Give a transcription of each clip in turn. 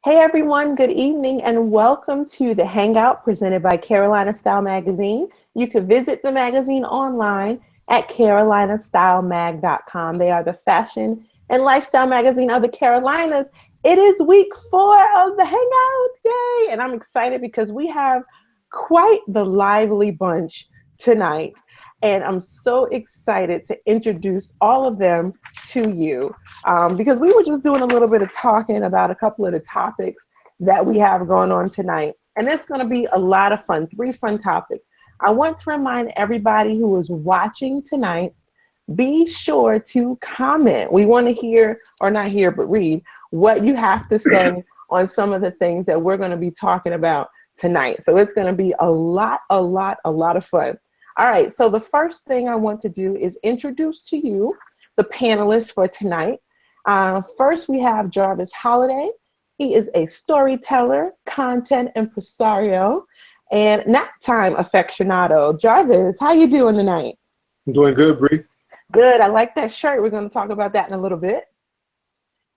Hey everyone, good evening and welcome to the Hangout presented by Carolina Style Magazine. You can visit the magazine online at carolinastylemag.com. They are the fashion and lifestyle magazine of the Carolinas. It is week 4 of the Hangout, yay! And I'm excited because we have quite the lively bunch tonight. And I'm so excited to introduce all of them to you because we were just doing a little bit of talking about a couple of the topics that we have going on tonight. And it's going to be a lot of fun, 3 fun topics. I want to remind everybody who is watching tonight, be sure to comment. We want to hear, or not hear, but read what you have to say on some of the things that we're going to be talking about tonight. So it's going to be a lot of fun. All right, so the first thing I want to do is introduce to you the panelists for tonight. First, we have Jarvis Holiday. He is a storyteller, content impresario, and nap time aficionado. Jarvis, how you doing tonight? I'm doing good, Brie. Good, I like that shirt. We're going to talk about that in a little bit.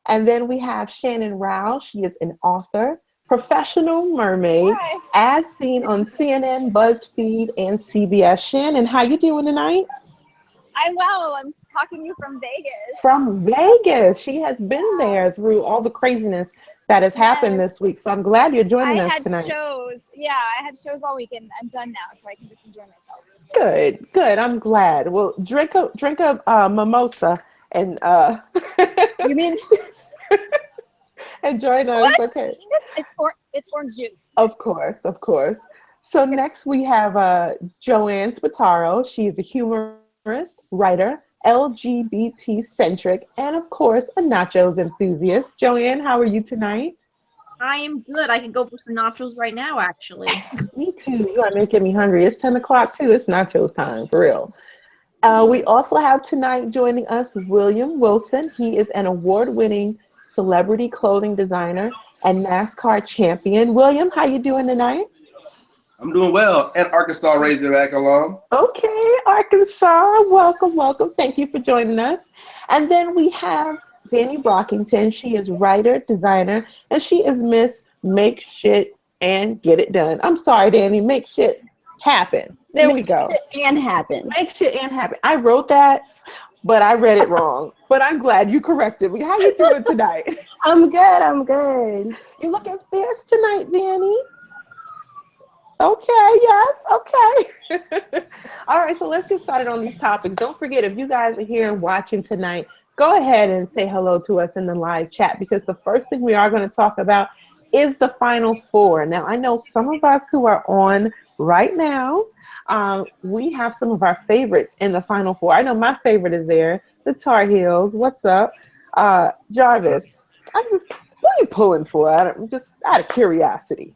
And then we have Shannon Rao. She is an author, professional mermaid, as seen on CNN, BuzzFeed, and CBS. Shannon, how you doing tonight? I'm well. I'm talking to you from Vegas. From Vegas. She has been there through all the craziness that has happened this week. So I'm glad you're joining us tonight. I had shows. Yeah, I had shows all weekend. I'm done now, so I can just enjoy myself. Good. I'm glad. Well, drink a mimosa and You mean? And join us. What? Okay. It's orange juice. Of course. So next we have Joanne Spataro. She's a humorist, writer, LGBT-centric, and of course, a nachos enthusiast. Joanne, how are you tonight? I am good. I could go for some nachos right now, actually. Me too. You are making me hungry. It's 10 o'clock too. It's nachos time, for real. We also have tonight joining us William Wilson. He is an award-winning celebrity clothing designer and NASCAR champion. William, how you doing tonight? I'm doing well, and Arkansas Razorback alum. Okay, Arkansas, welcome. Thank you for joining us. And then we have Danny Brockington. She is writer, designer, and she is Miss Make Shit and Get It Done. I'm sorry, Danny, make shit happen. There we go. Make shit and happen. Make shit and happen. I wrote that, but I read it wrong. But I'm glad you corrected me. How you doing tonight? I'm good. You looking fierce tonight, Danny? Okay, yes, okay. All right, so let's get started on these topics. Don't forget, if you guys are here and watching tonight, go ahead and say hello to us in the live chat, because the first thing we are going to talk about is the Final Four. Now, I know some of us who are on right now, we have some of our favorites in the Final Four. I know my favorite is there, the Tar Heels. What's up? Jarvis, what are you pulling for? Just out of curiosity.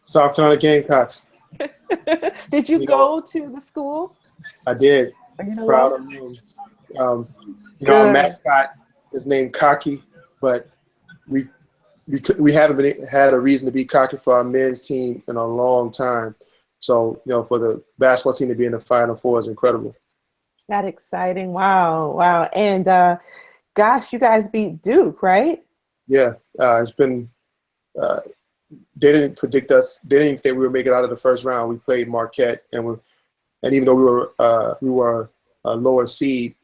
South Carolina Gamecocks. Did you go to the school? I did. Proud of you. Our mascot is named Cocky, but we haven't had a reason to be cocky for our men's team in a long time. So, for the basketball team to be in the Final Four is incredible. That exciting. Wow. And gosh, you guys beat Duke, right? Yeah. It's been they didn't predict us. They didn't even think we would make it out of the first round. We played Marquette, and even though we were a lower seed,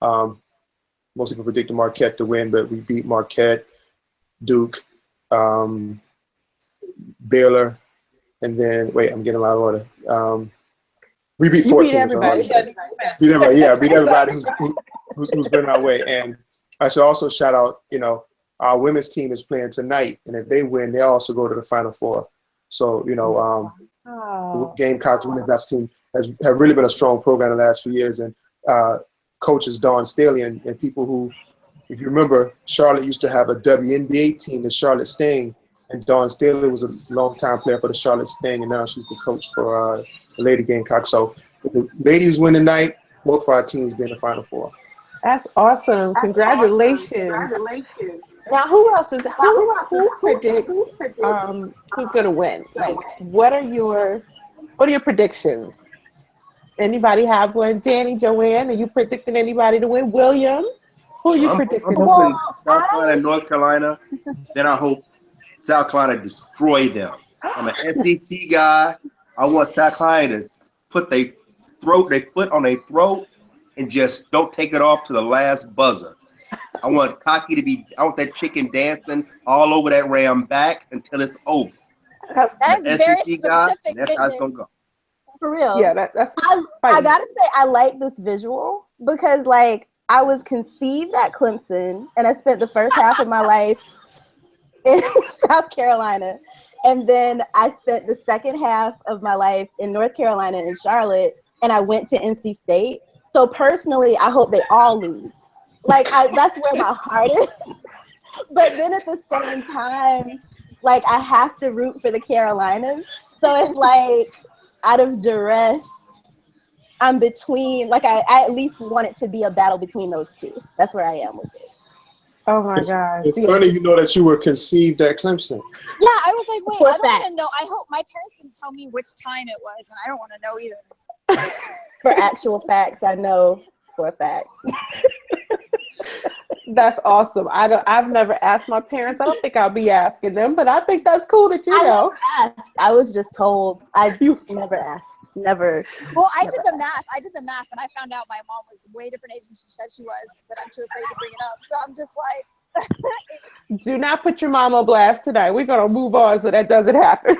most people predicted Marquette to win, but we beat Marquette, Duke, Baylor, and then I'm getting out of order. We beat 4 teams. Beat everybody who's been our way. And I should also shout out, our women's team is playing tonight, and if they win, they also go to the Final Four. So, the Gamecocks women's basketball team have really been a strong program the last few years. And coaches Dawn Staley and people who, if you remember, Charlotte used to have a WNBA team, the Charlotte Sting, and Dawn Staley was a long-time player for the Charlotte Sting, and now she's the coach for the Lady Gamecocks. So if the ladies win tonight, both of our teams be in the Final Four. That's awesome. Congratulations. Now, who predicts who's going to win? Like, what are your predictions? Anybody have one? Danny, Joanne, are you predicting anybody to win? William, who are you predicting? I'm hoping South Carolina and North Carolina. Then I hope South Carolina destroy them. I'm an SEC guy. I want South Carolina to put their foot on their throat and just don't take it off to the last buzzer. I want I want that chicken dancing all over that Ram back until it's over. That is very specific that's how it's gonna go. For real. Yeah, that's. I gotta say, I like this visual because, like, I was conceived at Clemson, and I spent the first half of my life in South Carolina, and then I spent the second half of my life in North Carolina and Charlotte, and I went to NC State. So personally, I hope they all lose. Like, that's where my heart is. But then at the same time, like, I have to root for the Carolinas. So it's like, out of duress, I'm between, like, I at least want it to be a battle between those two. That's where I am with it. Oh my gosh. It's funny, you know, that you were conceived at Clemson. Yeah, I was like, wait, I don't want to know. I hope my parents didn't tell me which time it was, and I don't want to know either. For actual facts, I know for a fact. That's awesome. I've never asked my parents. I don't think I'll be asking them, but I think that's cool that you know. I never asked. I was just told. I never asked. Never. Well, I did the math. And I found out my mom was way different age than she said she was, but I'm too afraid to bring it up. So I'm just like. Do not put your mom on blast tonight. We're going to move on so that doesn't happen.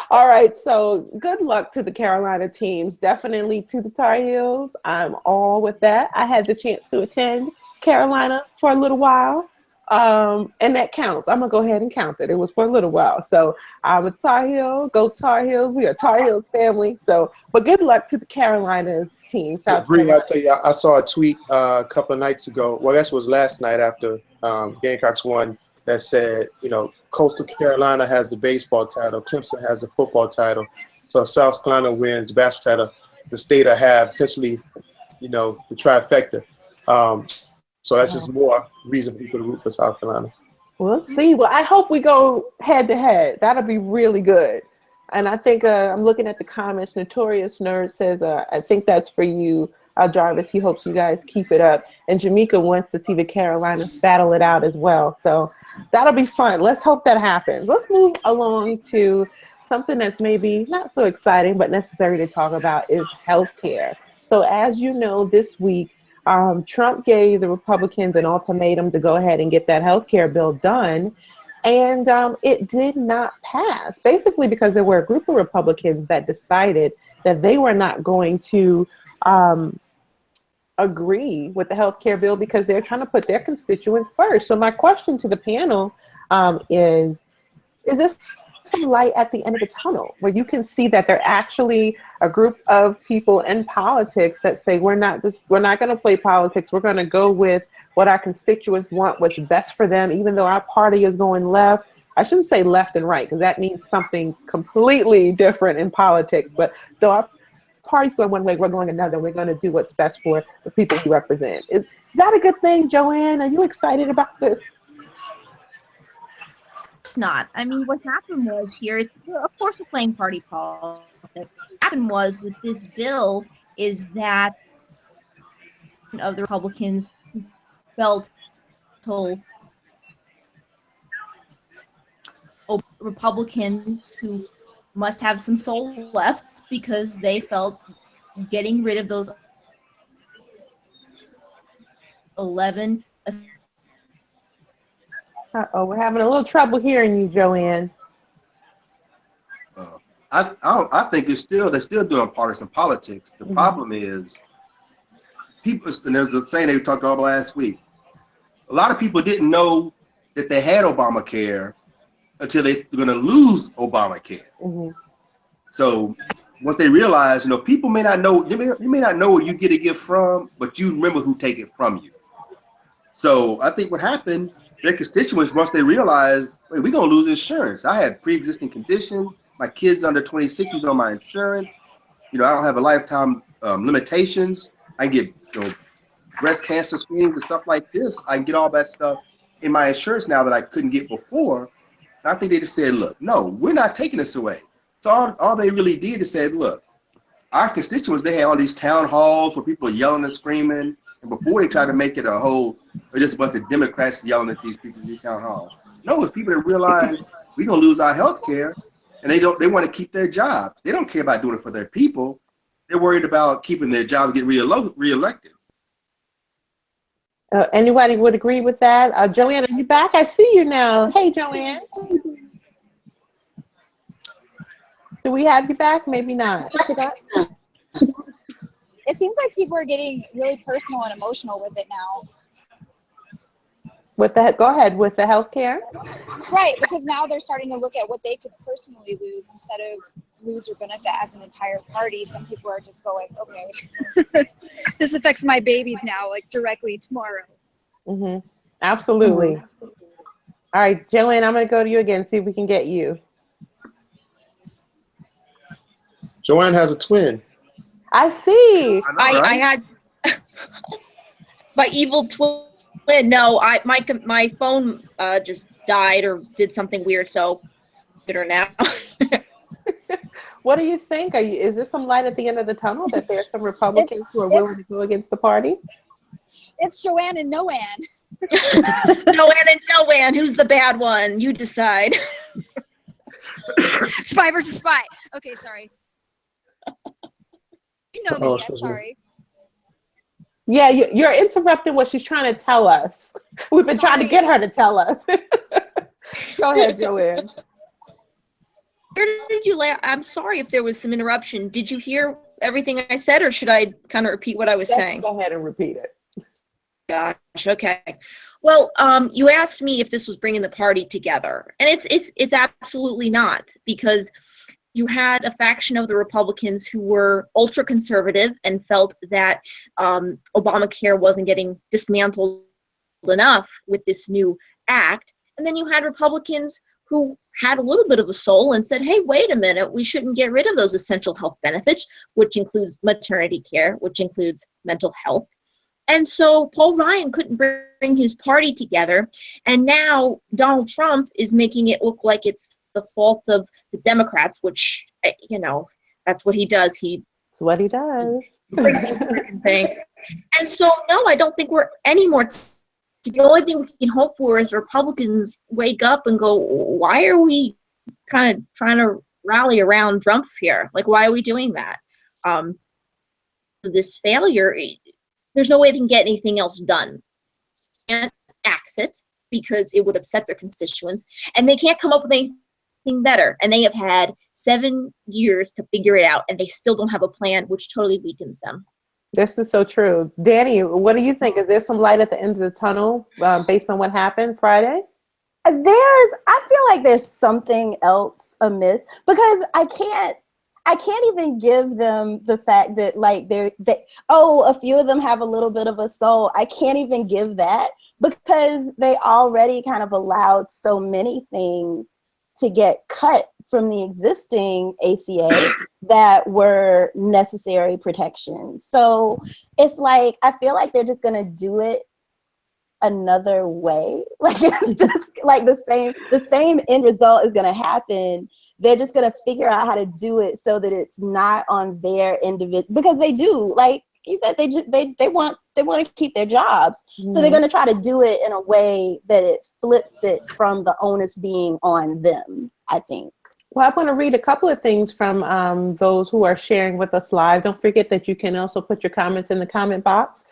All right, so good luck to the Carolina teams. Definitely to the Tar Heels. I'm all with that. I had the chance to attend Carolina for a little while, and that counts. I'm going to go ahead and count it. It was for a little while. So I'm a Tar Heel. Go Tar Heels. We are Tar Heels family. So, but good luck to the Carolinas team. Brie, I'll tell you, I saw a tweet a couple of nights ago. Well, that was last night after Gamecocks won, that said, you know, Coastal Carolina has the baseball title, Clemson has the football title. So if South Carolina wins the basketball title, the state will have essentially, you know, the trifecta. So that's just more reason for people to root for South Carolina. We'll see. Well, I hope we go head to head. That'll be really good. And I think I'm looking at the comments. Notorious Nerd says, I think that's for you, Jarvis. He hopes you guys keep it up. And Jamaica wants to see the Carolinas battle it out as well. So that'll be fun. Let's hope that happens. Let's move along to something that's maybe not so exciting but necessary to talk about is healthcare. So as you know, this week, Trump gave the Republicans an ultimatum to go ahead and get that healthcare bill done. And it did not pass, basically because there were a group of Republicans that decided that they were not going to agree with the healthcare bill because they're trying to put their constituents first. So my question to the panel is this some light at the end of the tunnel where you can see that they're actually a group of people in politics that say we're not going to play politics. We're going to go with what our constituents want, what's best for them, even though our party is going left. I shouldn't say left and right because that means something completely different in politics. But though our party's going one way, we're going another. We're going to do what's best for the people we represent. Is that a good thing, Joanne? Are you excited about this? It's not. I mean, what happened was here, of course, we're playing party politics. What happened was with this bill is that of the Republicans felt Republicans who must have some soul left because they felt getting rid of those 11. We're having a little trouble hearing you, Joanne. I think they're still doing partisan politics. The problem is people, and there's a saying they talked about last week. A lot of people didn't know that they had Obamacare until they're going to lose Obamacare. Mm-hmm. So once they realize, you know, people may not know, you may not know where you get a gift from, but you remember who take it from you. So I think what happened, their constituents, once they realized, wait, we're going to lose insurance. I had pre-existing conditions. My kids under 26 is on my insurance. You know, I don't have a lifetime limitations. I can get, you know, breast cancer screenings and stuff like this. I can get all that stuff in my insurance now that I couldn't get before. And I think they just said, look, no, we're not taking this away. So all they really did is said, look, our constituents, they had all these town halls where people are yelling and screaming. And before they try to make it a whole, or just a bunch of Democrats yelling at these people in the town hall. No, it's people that realize we're gonna lose our health care, and they want to keep their jobs. They don't care about doing it for their people. They're worried about keeping their job and get reelected. Anybody would agree with that? Joanne, are you back? I see you now. Hey, Joanne. Do we have you back? Maybe not. It seems like people are getting really personal and emotional with it now. Go ahead, with the healthcare? Right, because now they're starting to look at what they could personally lose instead of lose or benefit as an entire party. Some people are just going, okay, this affects my babies now, like directly tomorrow. Mm-hmm. Absolutely. Mm-hmm. All right, Joanne, I'm going to go to you again, see if we can get you. Joanne has a twin. I see. I had my evil twin. No, my phone just died or did something weird, so better now. What do you think? Is there some light at the end of the tunnel that there are some Republicans who are willing to go against the party? It's Joanne and Noanne. Noanne and Noanne, who's the bad one? You decide. Spy versus spy. Okay, sorry. You know me, I'm sorry. Yeah, you're interrupting what she's trying to tell us. We've been trying to get her to tell us. Go ahead, Joanne. Where did you laugh? I'm sorry if there was some interruption. Did you hear everything I said, or should I kind of repeat what I was saying? Go ahead and repeat it. Gosh, okay. Well, you asked me if this was bringing the party together, and it's absolutely not, because you had a faction of the Republicans who were ultra conservative and felt that Obamacare wasn't getting dismantled enough with this new act. And then you had Republicans who had a little bit of a soul and said, hey, wait a minute, we shouldn't get rid of those essential health benefits, which includes maternity care, which includes mental health. And so Paul Ryan couldn't bring his party together. And now Donald Trump is making it look like it's the fault of the Democrats, which, that's what he does. That's what he does. Thing. And so, no, I don't think we're any more. The only thing we can hope for is Republicans wake up and go, why are we kind of trying to rally around Trump here? Like, why are we doing that? This failure, there's no way they can get anything else done. They can't axe it because it would upset their constituents, and they can't come up with anything better. And they have had 7 years to figure it out, and they still don't have a plan, which totally weakens them. This is so true. Danny, what do you think? Is there some light at the end of the tunnel based on what happened Friday? I feel like there's something else amiss, because I can't even give them the fact that a few of them have a little bit of a soul. I can't even give that, because they already kind of allowed so many things to get cut from the existing ACA that were necessary protections. So it's like, I feel like they're just gonna do it another way. Like, it's just like the same end result is gonna happen. They're just gonna figure out how to do it so that it's not on their individual, because they do, like you said, they want to keep their jobs. Mm-hmm. So they're gonna try to do it in a way that it flips it from the onus being on them, I think. Well, I want to read a couple of things from those who are sharing with us live. Don't forget that you can also put your comments in the comment box.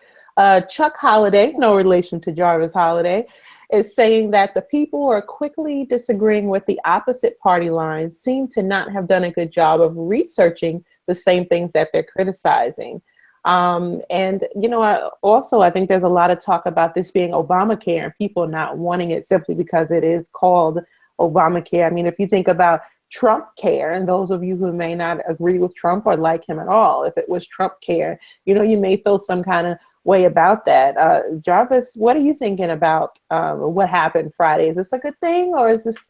Chuck Holiday, no relation to Jarvis Holiday, is saying that the people who are quickly disagreeing with the opposite party lines seem to not have done a good job of researching the same things that they're criticizing. And, I think there's a lot of talk about this being Obamacare and people not wanting it simply because it is called Obamacare. I mean, if you think about Trump care, and those of you who may not agree with Trump or like him at all, if it was Trump care, you may feel some kind of way about that. Jarvis, what are you thinking about what happened Friday? Is this a good thing, or is this,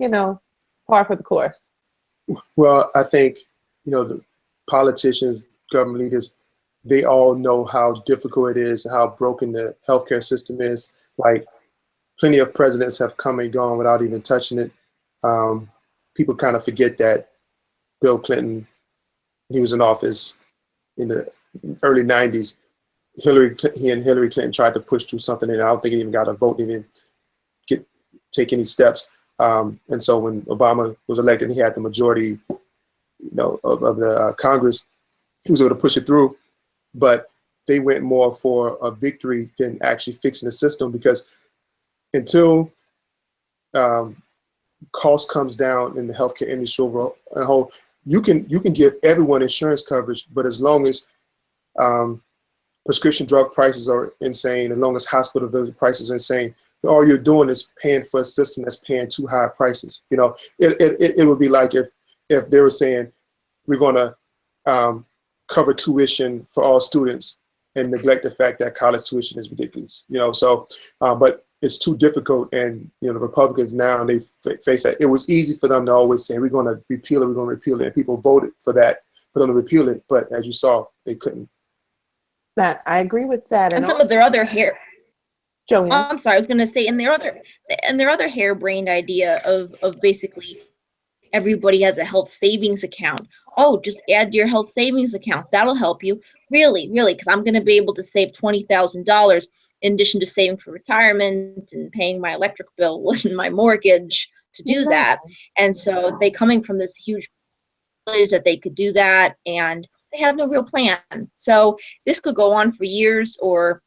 par for the course? Well, I think, the politicians, government leaders, they all know how difficult it is, how broken the healthcare system is. Like, plenty of presidents have come and gone without even touching it. People kind of forget that Bill Clinton, he was in office in the early 90s, he and Hillary Clinton tried to push through something, and I don't think he even got a vote, didn't even take any steps. And so when Obama was elected, he had the majority, of the Congress. He was able to push it through, but they went more for a victory than actually fixing the system, because until cost comes down in the healthcare industry overall, you can give everyone insurance coverage, but as long as prescription drug prices are insane, as long as hospital visit prices are insane, all you're doing is paying for a system that's paying too high prices. It would be like if they were saying we're going to cover tuition for all students and neglect the fact that college tuition is ridiculous. But it's too difficult, and the Republicans now, they face that. It was easy for them to always say we're going to repeal it, and people voted for them to repeal it. But as you saw, they couldn't. That I agree with that, and some of their other hair. Joey, I'm sorry, I was going to say, and their other harebrained idea of basically everybody has a health savings account. Oh, just add to your health savings account. That'll help you. Really, because I'm going to be able to save $20,000 in addition to saving for retirement and paying my electric bill and my mortgage to do that. And so they coming from this huge village that they could do that, and they have no real plan. So this could go on for years, or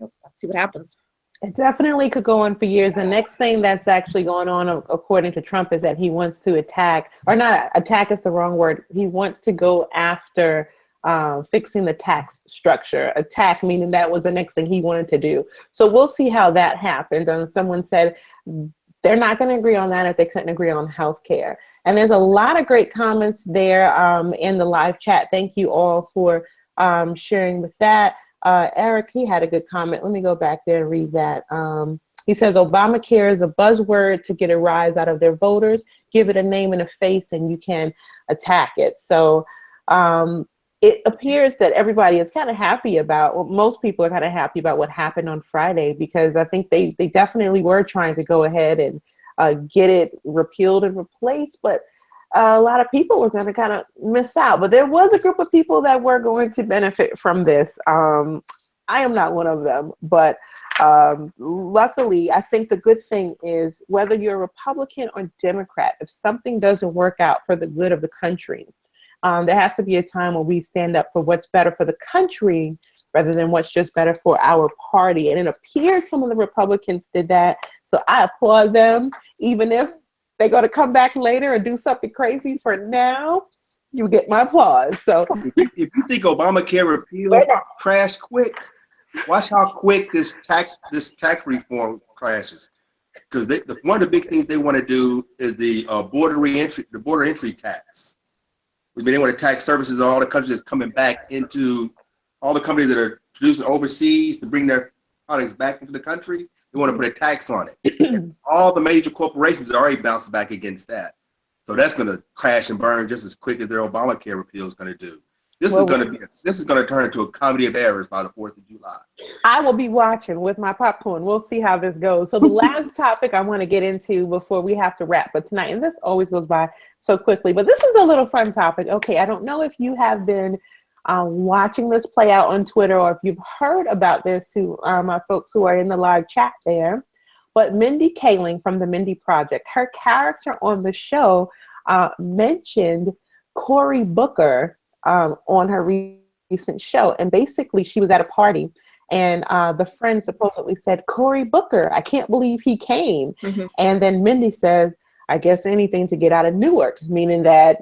let's see what happens. It definitely could go on for years. The next thing that's actually going on, according to Trump, is that he wants to attack, or not attack is the wrong word. He wants to go after fixing the tax structure. Attack meaning that was the next thing he wanted to do. So we'll see how that happens. And someone said they're not going to agree on that if they couldn't agree on healthcare. And there's a lot of great comments there in the live chat. Thank you all for sharing with that. Eric, he had a good comment. Let me go back there and read that. He says, Obamacare is a buzzword to get a rise out of their voters. Give it a name and a face and you can attack it. So it appears that everybody is kind of happy about, well, most people are kind of happy about what happened on Friday, because I think they definitely were trying to go ahead and get it repealed and replaced. But a lot of people were going to kind of miss out. But there was a group of people that were going to benefit from this. I am not one of them, but luckily, I think the good thing is whether you're a Republican or Democrat, if something doesn't work out for the good of the country, there has to be a time when we stand up for what's better for the country rather than what's just better for our party. And it appears some of the Republicans did that. So I applaud them, even if they're going to come back later and do something crazy. For now, you get my applause. So if you think Obamacare repeal crashed quick, watch how quick this tax reform crashes. Because one of the big things they want to do is the border entry tax. I mean, they want to tax services on all the countries that's coming back into, all the companies that are producing overseas to bring their products back into the country. They want to put a tax on it. All the major corporations are already bouncing back against that. So that's going to crash and burn just as quick as their Obamacare repeal is going to do. This is going to turn into a comedy of errors by the 4th of July. I will be watching with my popcorn. We'll see how this goes. So the last topic I want to get into before we have to wrap up tonight, and this always goes by so quickly, but this is a little fun topic. Okay, I don't know if you have been watching this play out on Twitter, or if you've heard about this to my folks who are in the live chat there, but Mindy Kaling from the Mindy Project, her character on the show mentioned Cory Booker on her recent show. And basically she was at a party and the friend supposedly said, Cory Booker, I can't believe he came. Mm-hmm. And then Mindy says, I guess anything to get out of Newark, meaning that,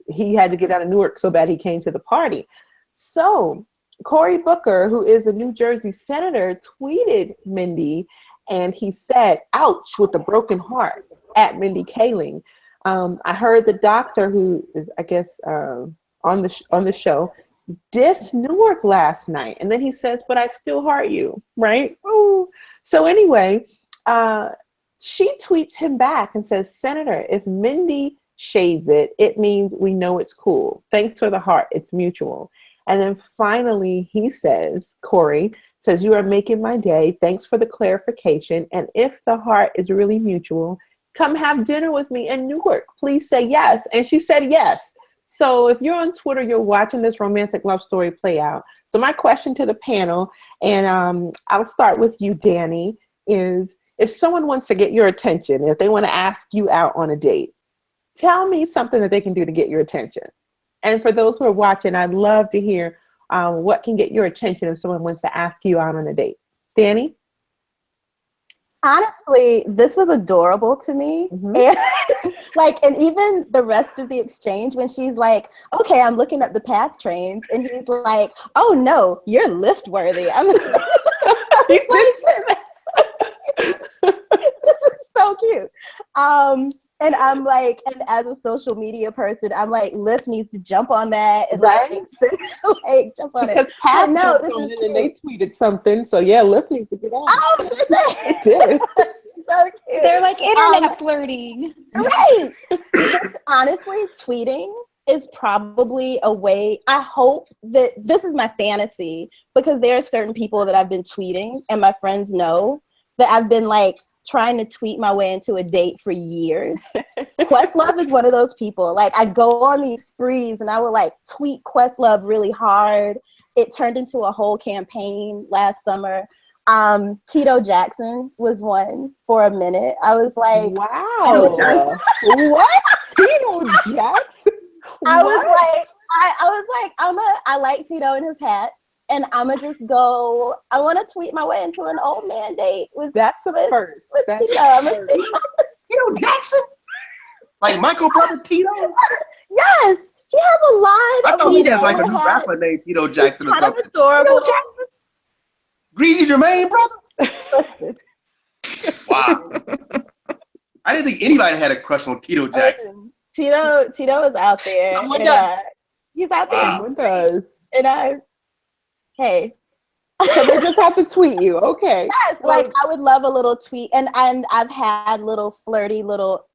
he had to get out of Newark so bad he came to the party. So Cory Booker, who is a New Jersey senator, tweeted Mindy and he said, ouch, with a broken heart at Mindy Kaling. I heard the doctor who is, I guess, on the show diss Newark last night. And then he says, but I still heart you, right? Ooh. So anyway, she tweets him back and says, Senator, if Mindy shades it, it means we know it's cool. Thanks for the heart. It's mutual. And then finally he says, Cory says, you are making my day. Thanks for the clarification. And if the heart is really mutual, come have dinner with me in Newark. Please say yes. And she said yes. So if you're on Twitter, you're watching this romantic love story play out. So my question to the panel, and I'll start with you, Danny, is if someone wants to get your attention, if they want to ask you out on a date, tell me something that they can do to get your attention. And for those who are watching, I'd love to hear what can get your attention if someone wants to ask you out on a date. Danny? Honestly, this was adorable to me. And and even the rest of the exchange when she's like, okay, I'm looking up the PATH trains, and he's like, oh no, you're lift worthy. I'm like, this is so cute. And I'm like, and as a social media person, I'm like, Lyft needs to jump on that and like jump on it. Because PATH jumped on it and they tweeted something, so yeah, Lyft needs to get on. Oh, did they? They did. So cute. They're like internet flirting. Right. Honestly, tweeting is probably a way. I hope that this is my fantasy, because there are certain people that I've been tweeting, and my friends know that I've been like trying to tweet my way into a date for years. Questlove is one of those people. Like, I go on these sprees and I would like tweet Questlove really hard. It turned into a whole campaign last summer. Tito Jackson was one for a minute. I was like, wow. What? Tito Jackson? I was like, I like Tito and his hats. And I'm going to just go, I want to tweet my way into an old man date. That's a first. With Tito. Tito Jackson? Like Michael brother Tito? Yes. He has a line. I thought he had like a new rapper named Tito Jackson or something. Adorable. Tito Jackson? Greasy Jermaine, brother? Wow. I didn't think anybody had a crush on Tito Jackson. Tito is out there. Someone does. He's out there. Someone does. And hey. So they just have to tweet you. Okay. Yes, like I would love a little tweet. And I've had little flirty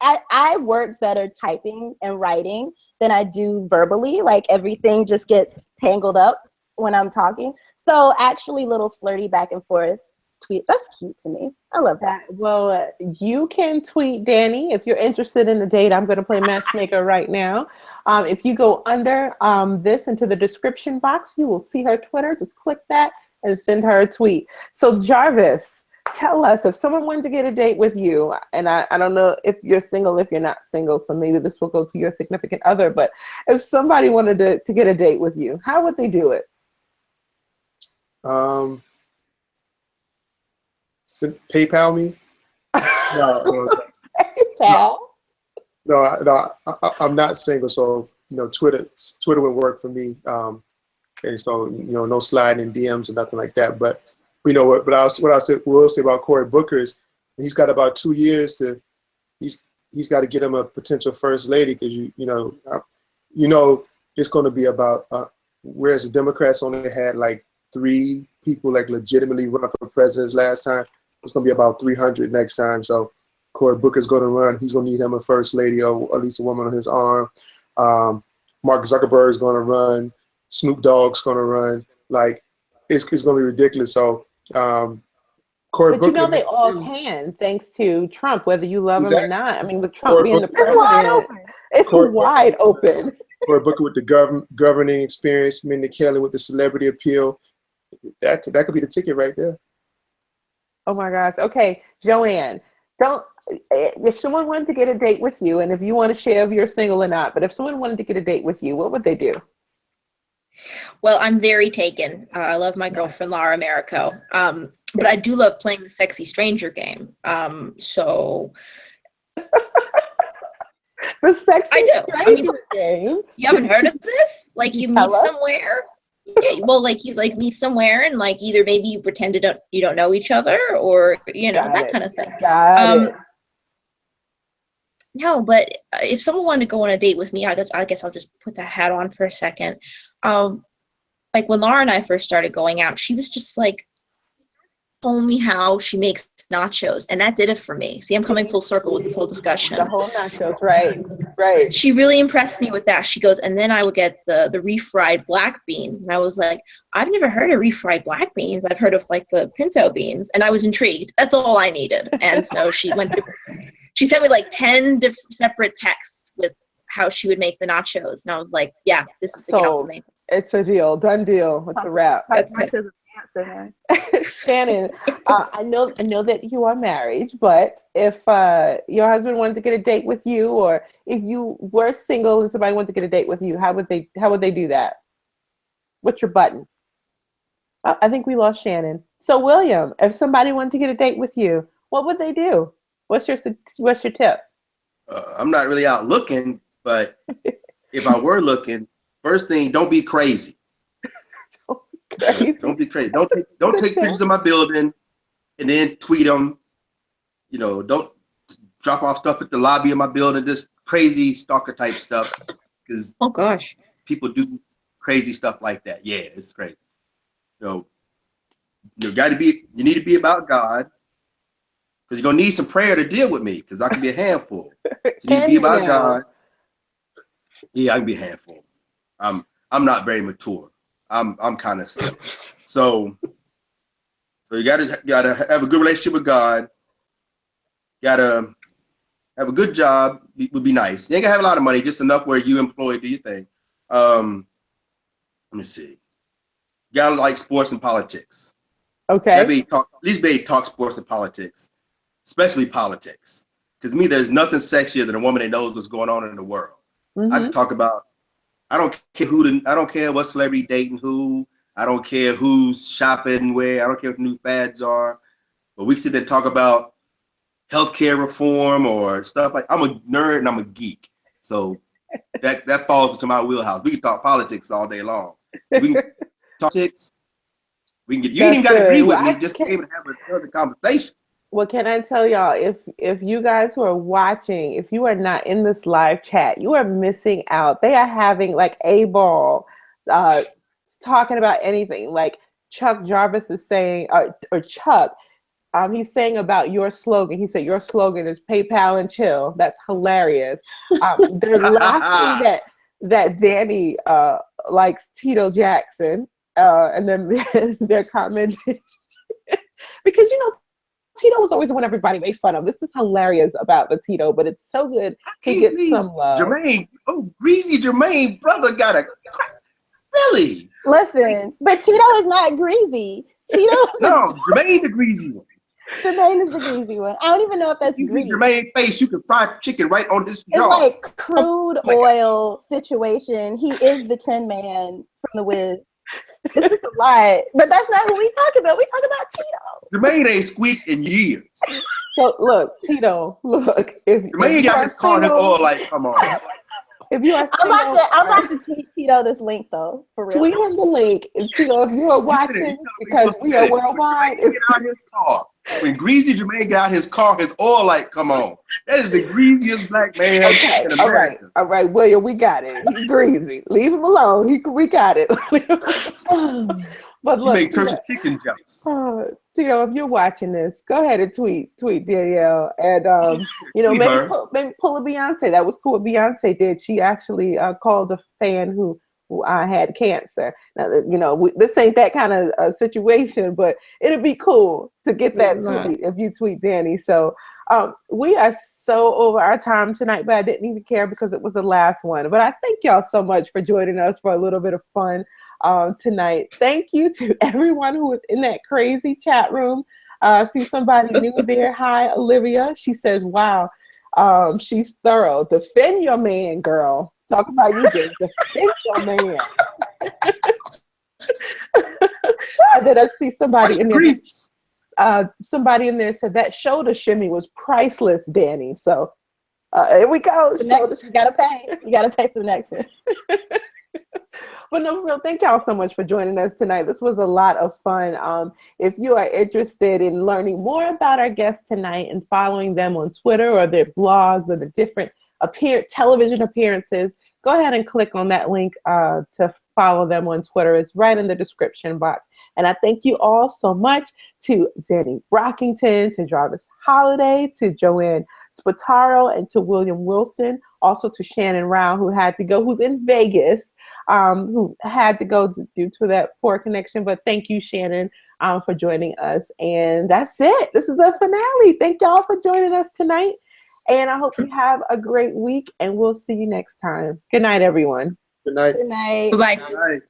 I work better typing and writing than I do verbally. Like everything just gets tangled up when I'm talking. So actually little flirty back and forth tweet. That's cute to me. I love that. Well, you can tweet Danny if you're interested in the date. I'm going to play matchmaker right now. If you go under this into the description box, you will see her Twitter. Just click that and send her a tweet. So Jarvis, tell us, if someone wanted to get a date with you, and I don't know if you're single, if you're not single, so maybe this will go to your significant other, but if somebody wanted to get a date with you, how would they do it? PayPal me? No. PayPal? No, I'm not single, so Twitter would work for me. And so no sliding in DMs or nothing like that. But what I will say about Cory Booker is he's got about 2 years to he's got to get him a potential first lady, because it's going to be about whereas the Democrats only had like 3 people like legitimately run for president last time. It's going to be about 300 next time. So Cory Booker's going to run. He's going to need him a first lady, or at least a woman on his arm. Mark Zuckerberg's going to run. Snoop Dogg's going to run. Like, it's going to be ridiculous. So Cory Booker. They all can, thanks to Trump, whether you love him or not. I mean, with Trump being the president, it's wide open. Cory Booker with the governing experience, Mindy Kaling with the celebrity appeal. That could be the ticket right there. Oh my gosh. Okay, Joanne, if someone wanted to get a date with you, and if you want to share if you're single or not, but if someone wanted to get a date with you, what would they do? Well, I'm very taken. I love my girlfriend, Laura Marico. But I do love playing the sexy stranger game. So the sexy stranger game. You haven't heard of this? Like you meet somewhere. Yeah, well, like you meet somewhere, and like either maybe you pretend you don't know each other, or that kind of thing. No, but if someone wanted to go on a date with me, I guess I'll just put that hat on for a second. Like when Laura and I first started going out, she was just like told me how she makes nachos, and that did it for me. See, I'm coming full circle with this whole discussion. The whole nachos, right. She really impressed me with that. She goes, and then I would get the refried black beans, and I was like, I've never heard of refried black beans. I've heard of like the pinto beans, and I was intrigued. That's all I needed. And so she sent me like 10 separate texts with how she would make the nachos, and I was like, yeah, this is the gal for me. It's a deal. Done deal. It's a wrap. Shannon, I know that you are married, but if your husband wanted to get a date with you, or if you were single and somebody wanted to get a date with you, how would they do that? What's your button? I think we lost Shannon. So William, if somebody wanted to get a date with you, what would they do? What's your tip? I'm not really out looking, but if I were looking, first thing, don't be crazy. Don't be crazy. Don't take pictures of my building and then tweet them. You know, don't drop off stuff at the lobby of my building. Just crazy stalker type stuff. Because oh gosh, people do crazy stuff like that. Yeah, it's crazy. You need to be about God, because you're gonna need some prayer to deal with me, because I can be a handful. So you need to be about God. Yeah, I can be a handful. I'm not very mature. I'm kind of silly. So you gotta have a good relationship with God. Gotta have a good job. Would be nice. You ain't gonna have a lot of money, just enough where you employed, do your thing. Let me see. You gotta like sports and politics. Okay. At least be able to talk sports and politics, especially politics. Because to me, there's nothing sexier than a woman that knows what's going on in the world. Mm-hmm. I can talk about. I don't care what celebrity dating who. I don't care who's shopping where. I don't care what new fads are. But we sit there and talk about healthcare reform or stuff like. I'm a nerd and I'm a geek, so that falls into my wheelhouse. We can talk politics all day long. We can talk politics. We can get. You ain't even got to agree with me. Just to be able to have another conversation. Well, can I tell y'all, if you guys who are watching, if you are not in this live chat, you are missing out. They are having like a ball, talking about anything. Like Chuck Jarvis is saying, or Chuck, he's saying about your slogan. He said your slogan is PayPal and chill. That's hilarious. They're laughing that Danny likes Tito Jackson, and then they're commenting because Tito was always the one everybody made fun of. This is hilarious about the Tito, but it's so good. He gets some love. Jermaine, greasy Jermaine, brother got a really. Listen, but Tito is not greasy. Jermaine the greasy one. Jermaine is the greasy one. I don't even know if that's greasy. Jermaine's face, you can fry chicken right on his jaw. It's like crude oil situation. He is the Tin Man from The Wiz. This is a lot, but that's not who we talk about. We talk about Tito. Jermaine ain't squeaked in years. So look, Tito, if Jermaine got his car, his oil light, come on. If you are I'm about to tweet Tito this link though, for real. Tweet him the link. And Tito, if you are watching, because we are worldwide. Get out his car. When Greasy Jermaine got his car, his oil light, come on. That is the greasiest black man in America. All right, William, we got it. He's greasy. Leave him alone. We got it. But look, you make church chicken jumps. Tito, if you're watching this, go ahead and tweet Danielle, and maybe pull a Beyonce. That was cool what Beyonce did. She actually called a fan who had cancer. Now, this ain't that kind of situation, but it'd be cool to get that tweet if you tweet Danny. So we are so over our time tonight, but I didn't even care because it was the last one. But I thank y'all so much for joining us for a little bit of fun tonight. Thank you to everyone who was in that crazy chat room. See somebody new there. Hi, Olivia. She says, wow, she's thorough. Defend your man, girl. Talk about you just defend your man. And then I see somebody in there. Somebody in there said that shoulder shimmy was priceless, Danny. So here we go. You gotta pay. You gotta pay for the next one. But no, real, thank y'all so much for joining us tonight. This was a lot of fun. If you are interested in learning more about our guests tonight and following them on Twitter or their blogs or the different television appearances, go ahead and click on that link to follow them on Twitter. It's right in the description box. And I thank you all so much, to Danny Brockington, to Jarvis Holiday, to Joanne Spataro, and to William Wilson, also to Shannon Rao, who's in Vegas, who had to go due to that poor connection. But thank you, Shannon, for joining us. And that's it. This is the finale. Thank y'all for joining us tonight. And I hope you have a great week, and we'll see you next time. Good night, everyone. Good night. Good night. Bye-bye. All right.